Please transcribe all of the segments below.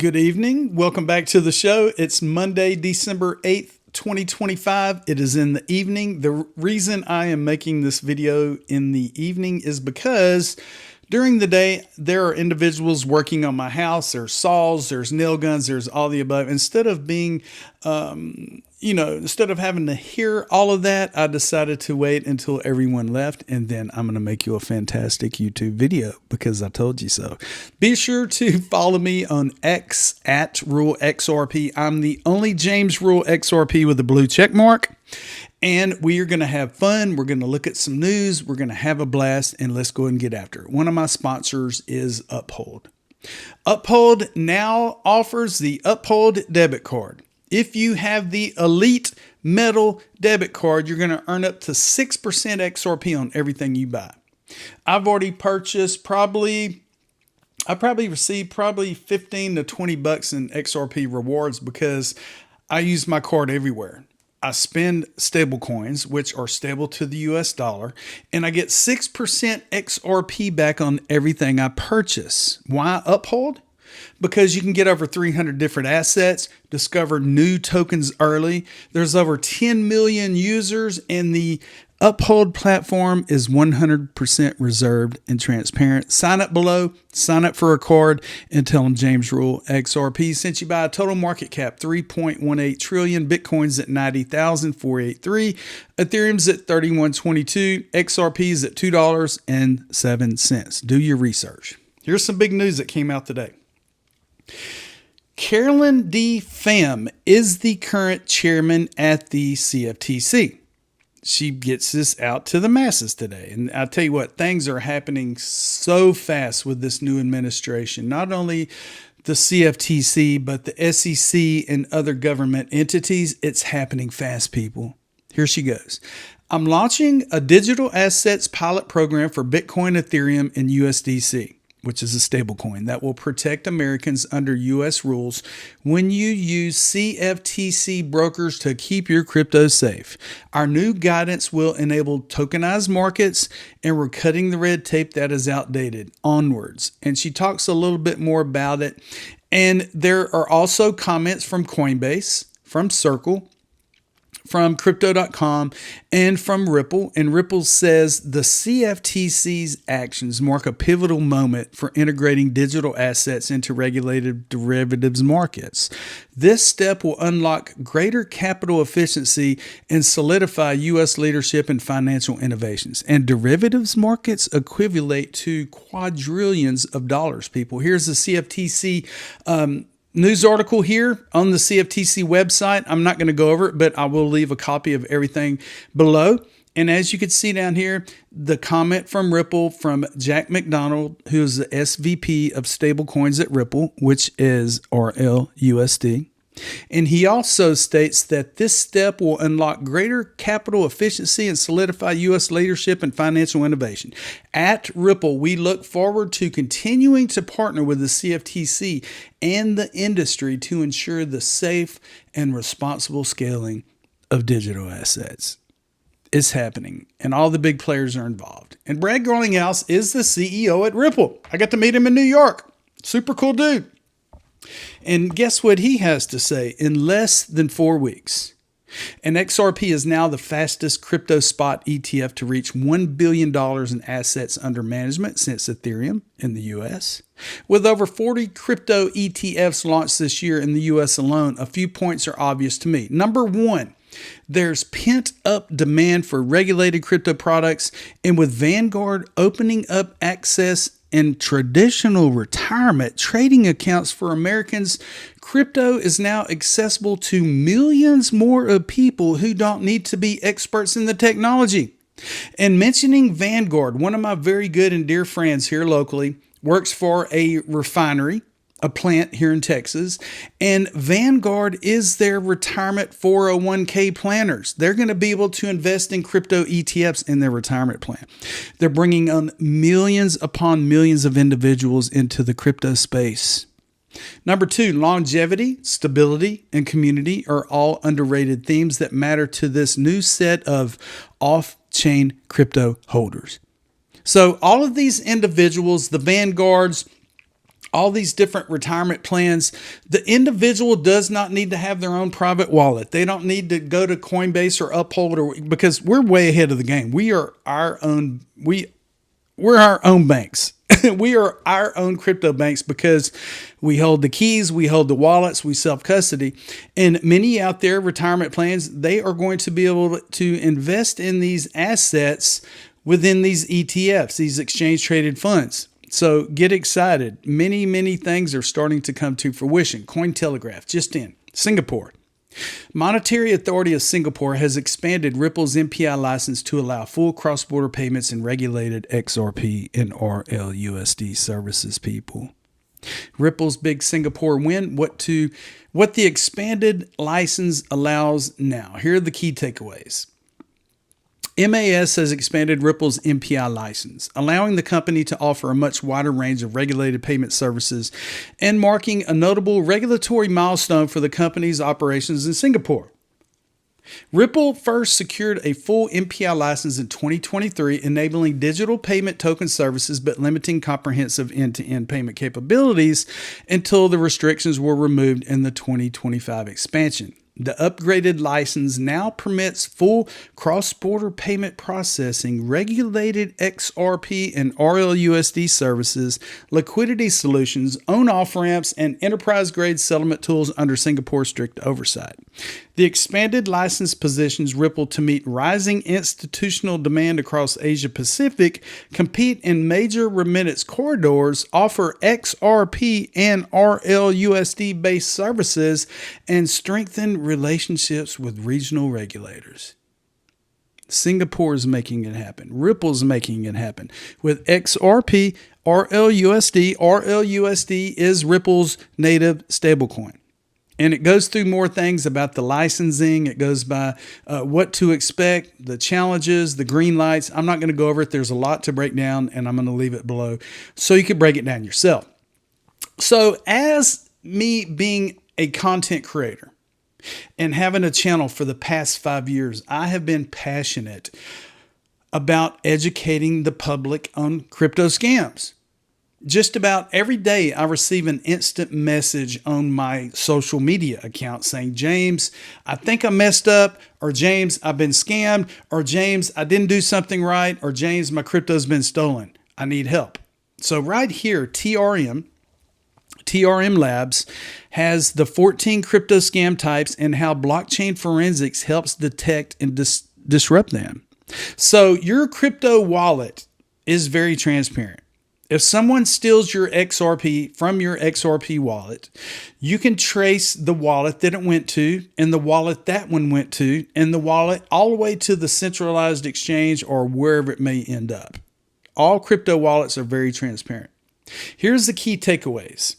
Good evening. Welcome back to the show. It's Monday, December 8th, 2025. It is in the evening. The reason I am making this video in the evening is because during the day, there are individuals working on my house. There's saws, there's nail guns, there's all the above. Instead of being, instead of having to hear all of that, I decided to wait until everyone left. And then I'm going to make you a fantastic YouTube video because I told you so. Be sure to follow me on X at Rule XRP. I'm the only James Rule XRP with a blue check mark. And we are going to have fun. We're going to look at some news. We're going to have a blast, and let's go ahead and get after it. One of my sponsors is Uphold. Uphold now offers the Uphold Debit Card. If you have the Elite Metal Debit Card, you're going to earn up to 6% XRP on everything you buy. I've already purchased I probably received 15 to 20 bucks in XRP rewards because I use my card everywhere. I spend stable coins, which are stable to the US dollar, and I get 6% XRP back on everything I purchase. Why Uphold? Because you can get over 300 different assets, discover new tokens early. There's over 10 million users, and the Uphold platform is 100% reserved and transparent. Sign up below, sign up for a card, and tell them James Rule XRP sent you by. A total market cap 3.18 trillion, Bitcoin's at 90,483, Ethereum's at 3122, XRP's at $2.07. Do your research. Here's some big news that came out today. Carolyn D. Pham is the current chairman at the CFTC. She gets this out to the masses today. And I'll tell you what, things are happening so fast with this new administration. Not only the CFTC, but the SEC and other government entities. It's happening fast, people. Here she goes. I'm launching a digital assets pilot program for Bitcoin, Ethereum, and USDC, which is a stablecoin that will protect Americans under U.S. rules when you use CFTC brokers to keep your crypto safe. Our new guidance will enable tokenized markets, and we're cutting the red tape that is outdated onwards. And she talks a little bit more about it. And there are also comments from Coinbase, from Circle, from Crypto.com, and from Ripple. And Ripple says the CFTC's actions mark a pivotal moment for integrating digital assets into regulated derivatives markets. This step will unlock greater capital efficiency and solidify U.S. leadership in financial innovations. And derivatives markets equivalent to quadrillions of dollars, people. Here's the CFTC news article here on the CFTC website. I'm not going to go over it, but I will leave a copy of everything below. And as you can see down here, the comment from Ripple from Jack McDonald, who is the SVP of stablecoins at Ripple, which is RLUSD. And he also states that this step will unlock greater capital efficiency and solidify U.S. leadership in financial innovation. At Ripple, we look forward to continuing to partner with the CFTC and the industry to ensure the safe and responsible scaling of digital assets. It's happening, and all the big players are involved. And Brad Garlinghouse is the CEO at Ripple. I got to meet him in New York. Super cool dude. And guess what he has to say? In less than 4 weeks, and XRP is now the fastest crypto spot ETF to reach $1 billion in assets under management since Ethereum in the US. With over 40 crypto ETFs launched this year in the US alone, a few points are obvious to me. Number one, there's pent-up demand for regulated crypto products, and with Vanguard opening up access and traditional retirement trading accounts for Americans, crypto is now accessible to millions more of people who don't need to be experts in the technology. And mentioning Vanguard, one of my very good and dear friends here locally works for a refinery, a plant here in Texas, and Vanguard is their retirement 401k planners. They're going to be able to invest in crypto ETFs in their retirement plan. They're bringing on millions upon millions of individuals into the crypto space. Number two, longevity, stability, and community are all underrated themes that matter to this new set of off-chain crypto holders. So all of these individuals, the Vanguards, all these different retirement plans. The individual does not need to have their own private wallet. They don't need to go to Coinbase or Uphold, because we're way ahead of the game. We're our own banks. We are our own crypto banks because we hold the keys, we hold the wallets, we self-custody. And many out there, retirement plans, they are going to be able to invest in these assets within these ETFs, these exchange traded funds. So get excited. Many, many things are starting to come to fruition. Cointelegraph, just in. Singapore. Monetary Authority of Singapore has expanded Ripple's MPI license to allow full cross-border payments in regulated XRP and RLUSD services, people. Ripple's big Singapore win. What the expanded license allows now. Here are the key takeaways. MAS has expanded Ripple's MPI license, allowing the company to offer a much wider range of regulated payment services and marking a notable regulatory milestone for the company's operations in Singapore. Ripple first secured a full MPI license in 2023, enabling digital payment token services but limiting comprehensive end-to-end payment capabilities until the restrictions were removed in the 2025 expansion. The upgraded license now permits full cross-border payment processing, regulated XRP and RLUSD services, liquidity solutions, own off-ramps, and enterprise-grade settlement tools under Singapore's strict oversight. The expanded license positions Ripple to meet rising institutional demand across Asia Pacific, compete in major remittance corridors, offer XRP and RLUSD-based services, and strengthen relationships with regional regulators. Singapore is making it happen. Ripple's making it happen. With XRP, RLUSD. RLUSD is Ripple's native stablecoin. And it goes through more things about the licensing. It goes by what to expect, the challenges, the green lights. I'm not going to go over it. There's a lot to break down, and I'm going to leave it below so you can break it down yourself. So as me being a content creator and having a channel for the past 5 years, I have been passionate about educating the public on crypto scams. Just about every day, I receive an instant message on my social media account saying, James, I think I messed up, or James, I've been scammed, or James, I didn't do something right, or James, my crypto's been stolen. I need help. So right here, TRM Labs has the 14 crypto scam types and how blockchain forensics helps detect and disrupt them. So your crypto wallet is very transparent. If someone steals your XRP from your XRP wallet, you can trace the wallet that it went to, and the wallet that one went to, and the wallet all the way to the centralized exchange or wherever it may end up. All crypto wallets are very transparent. Here's the key takeaways.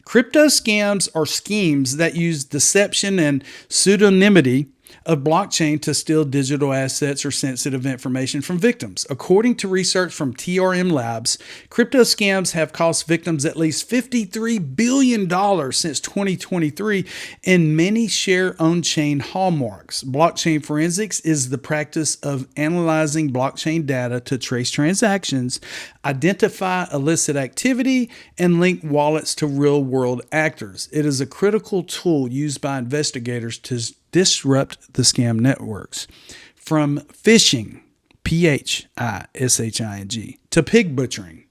Crypto scams are schemes that use deception and pseudonymity of blockchain to steal digital assets or sensitive information from victims. According to research from TRM Labs, crypto scams have cost victims at least $53 billion since 2023, and many share on-chain hallmarks. Blockchain forensics is the practice of analyzing blockchain data to trace transactions, identify illicit activity, and link wallets to real-world actors. It is a critical tool used by investigators to disrupt the scam networks. From phishing, phishing, to pig butchering,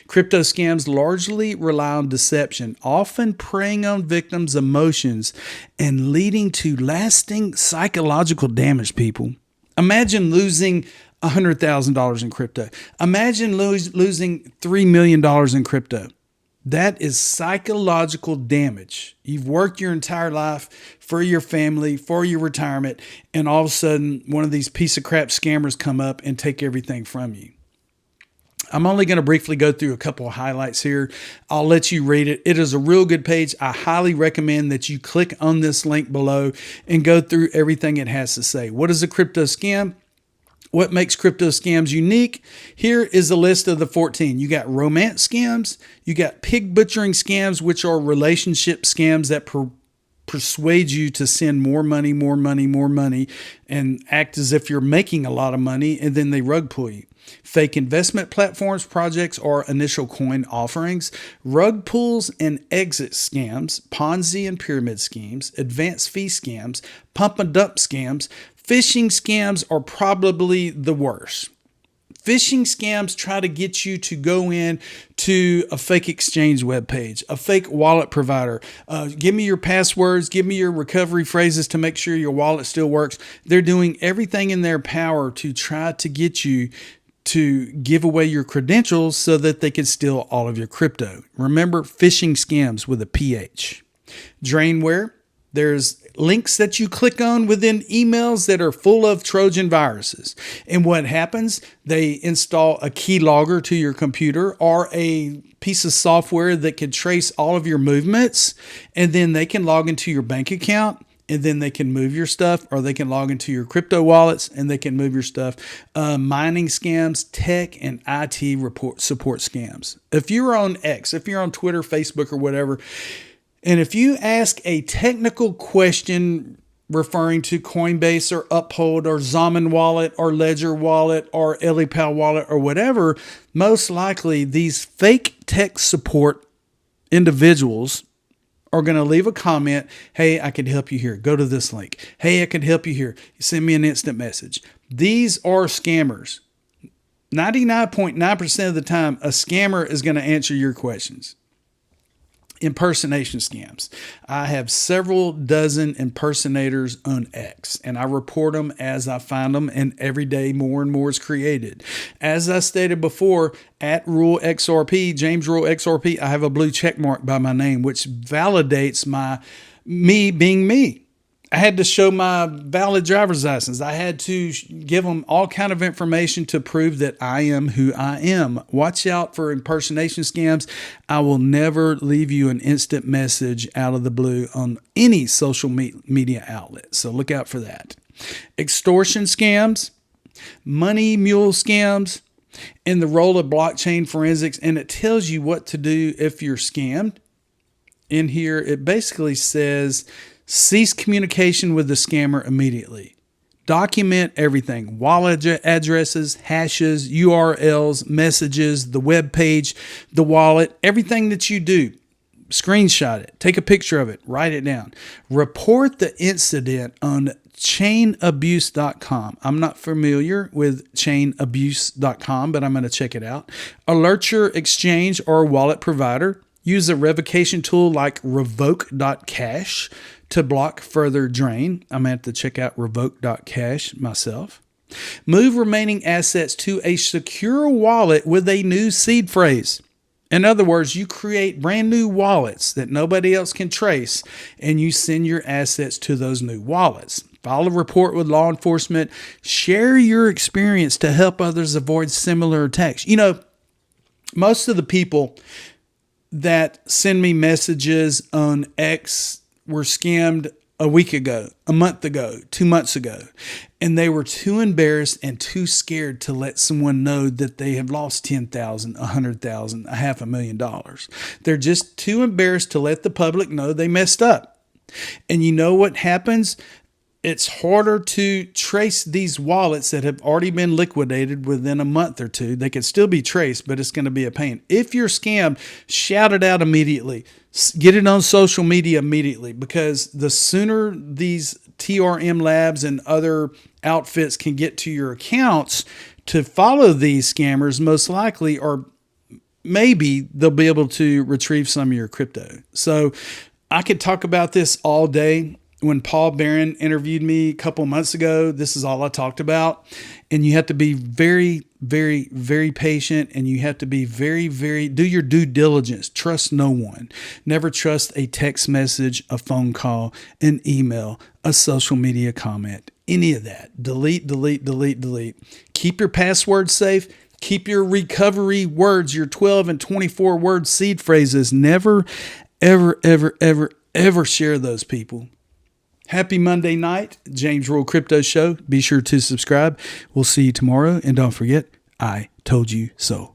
crypto scams largely rely on deception, often preying on victims' emotions and leading to lasting psychological damage, people. Imagine losing $100,000 in crypto. Imagine losing $3 million in crypto. That is psychological damage. You've worked your entire life for your family, for your retirement, and all of a sudden one of these piece of crap scammers come up and take everything from you. I'm only going to briefly go through a couple of highlights here. I'll let you read it. It is a real good page. I highly recommend that you click on this link below and go through everything it has to say. What is a crypto scam? What makes crypto scams unique? Here is a list of the 14. You got romance scams. You got pig butchering scams, which are relationship scams that persuade you to send more money, and act as if you're making a lot of money, and then they rug pull you. Fake investment platforms, projects, or initial coin offerings, rug pulls and exit scams, Ponzi and pyramid schemes, advance fee scams, pump and dump scams. Phishing scams are probably the worst. Phishing scams try to get you to go in to a fake exchange webpage, a fake wallet provider. Give me your passwords, give me your recovery phrases to make sure your wallet still works. They're doing everything in their power to try to get you to give away your credentials so that they can steal all of your crypto. Remember, phishing scams with a PH. Drainware. There's links that you click on within emails that are full of Trojan viruses. And what happens? They install a keylogger to your computer or a piece of software that can trace all of your movements. And then they can log into your bank account, and then they can move your stuff, or they can log into your crypto wallets and they can move your stuff. Mining scams, tech and IT support scams. If you're on X, if you're on Twitter, Facebook, or whatever, and if you ask a technical question referring to Coinbase or Uphold or Zaman Wallet or Ledger Wallet or EliPal Wallet or whatever, most likely these fake tech support individuals are going to leave a comment. Hey, I can help you here. Go to this link. Hey, I can help you here. Send me an instant message. These are scammers. 99.9% of the time, a scammer is going to answer your questions. Impersonation scams. I have several dozen impersonators on X, and I report them as I find them, and every day more and more is created. As I stated before, at Rule XRP, James Rule XRP, I have a blue check mark by my name, which validates me being me. I had to show my valid driver's license. I had to give them all kind of information to prove that I am who I am. Watch out for impersonation scams. I will never leave you an instant message out of the blue on any social media outlet. So look out for that. Extortion scams, money mule scams, and the role of blockchain forensics. And it tells you what to do if you're scammed. In here, it basically says, cease communication with the scammer immediately. Document everything. Wallet addresses, hashes, URLs, messages, the web page, the wallet, everything that you do. Screenshot it. Take a picture of it. Write it down. Report the incident on chainabuse.com. I'm not familiar with chainabuse.com, but I'm going to check it out. Alert your exchange or wallet provider. Use a revocation tool like revoke.cash to block further drain. I'm going to have to check out revoke.cash myself. Move remaining assets to a secure wallet with a new seed phrase. In other words, you create brand new wallets that nobody else can trace, and you send your assets to those new wallets. File a report with law enforcement. Share your experience to help others avoid similar attacks. You know, most of the people that send me messages on X were scammed a week ago, a month ago, 2 months ago, and they were too embarrassed and too scared to let someone know that they have lost $10,000, $100,000, $500,000. They're just too embarrassed to let the public know they messed up. And you know what happens? It's harder to trace these wallets that have already been liquidated within a month or two. They can still be traced, but it's going to be a pain. If you're scammed, shout it out immediately. Get it on social media immediately, because the sooner these TRM labs and other outfits can get to your accounts to follow these scammers, most likely, or maybe they'll be able to retrieve some of your crypto. So I could talk about this all day. When Paul Barron interviewed me a couple months ago, this is all I talked about. And you have to be very, very, very patient, and you have to be do your due diligence. Trust no one. Never trust a text message, a phone call, an email, a social media comment, any of that. Delete. Keep your password safe. Keep your recovery words, your 12 and 24 word seed phrases. Never, ever share those, people. Happy Monday night, James Rule Crypto Show. Be sure to subscribe. We'll see you tomorrow. And don't forget, I told you so.